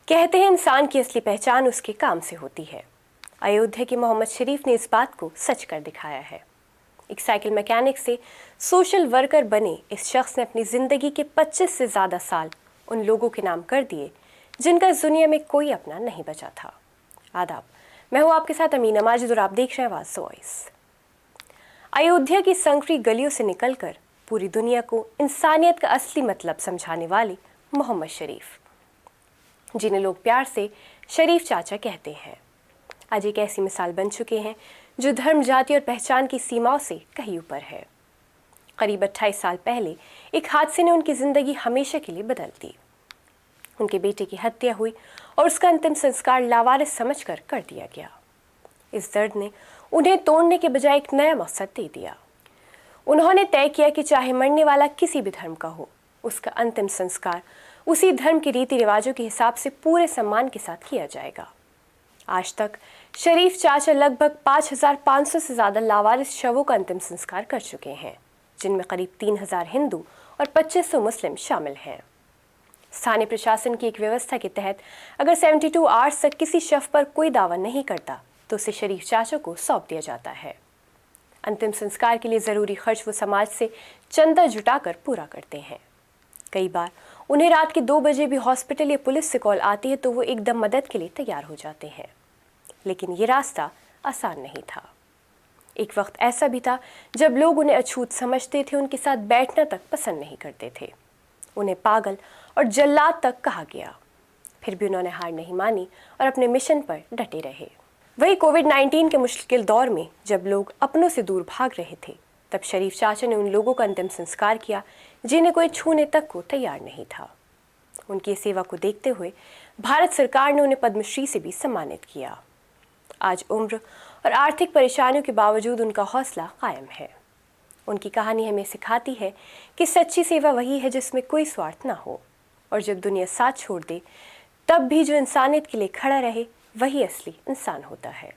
कहते हैं इंसान की असली पहचान उसके काम से होती है। अयोध्या के मोहम्मद शरीफ ने इस बात को सच कर दिखाया है। एक साइकिल मैकेनिक से सोशल वर्कर बने इस शख्स ने अपनी ज़िंदगी के 25 से ज़्यादा साल उन लोगों के नाम कर दिए जिनका इस दुनिया में कोई अपना नहीं बचा था। आदाब, मैं हूँ आपके साथ अमीना माजिद और आप देख रहे हैं आवाज़ वॉइस। अयोध्या की संकरी गलियों से निकलकर पूरी दुनिया को इंसानियत का असली मतलब समझाने वाले मोहम्मद शरीफ, जिन्हें लोग प्यार से शरीफ चाचा कहते हैं, आज एक ऐसी मिसाल बन चुके हैं जो धर्म, जाति और पहचान की सीमाओं से कहीं ऊपर है। करीब 28 साल पहले एक हादसे ने उनकी ज़िंदगी हमेशा के लिए बदल दी। उनके बेटे की हत्या हुई और उसका अंतिम संस्कार लावारिस समझकर कर दिया गया। इस दर्द ने उन्हें तोड़ने के बजाय एक नया मकसद दे दिया। उन्होंने तय किया कि चाहे मरने वाला किसी भी धर्म का हो, उसका अंतिम संस्कार उसी धर्म के रीति रिवाजों के हिसाब से पूरे सम्मान के साथ किया जाएगा। आज तक शरीफ चाचा लगभग 5,500 से ज़्यादा लावारिस शवों का अंतिम संस्कार कर चुके हैं, जिनमें करीब 3,000 हिंदू और 2500 मुस्लिम शामिल हैं। स्थानीय प्रशासन की एक व्यवस्था के तहत अगर 72 आवर्स तक किसी शव पर कोई दावा नहीं करता तो उसे शरीफ चाचा को सौंप दिया जाता है। अंतिम संस्कार के लिए ज़रूरी खर्च वो समाज से चंदा जुटाकर पूरा करते हैं। कई बार उन्हें रात के 2 बजे भी हॉस्पिटल या पुलिस से कॉल आती है तो वो एकदम मदद के लिए तैयार हो जाते हैं। लेकिन ये रास्ता आसान नहीं था। एक वक्त ऐसा भी था जब लोग उन्हें अछूत समझते थे, उनके साथ बैठना तक पसंद नहीं करते थे। उन्हें पागल और जल्लाद तक कहा गया। फिर भी उन्होंने हार नहीं मानी और अपने मिशन पर डटे रहे। वही कोविड-19 के मुश्किल दौर में जब लोग अपनों से दूर भाग रहे थे, तब शरीफ चाचा ने उन लोगों का अंतिम संस्कार किया जिन्हें कोई छूने तक को तैयार नहीं था। उनकी सेवा को देखते हुए भारत सरकार ने उन्हें पद्मश्री से भी सम्मानित किया। आज उम्र और आर्थिक परेशानियों के बावजूद उनका हौसला कायम है। उनकी कहानी हमें सिखाती है कि सच्ची सेवा वही है जिसमें कोई स्वार्थ ना हो, और जब दुनिया साथ छोड़ दे तब भी जो इंसानियत के लिए खड़ा रहे वही असली इंसान होता है।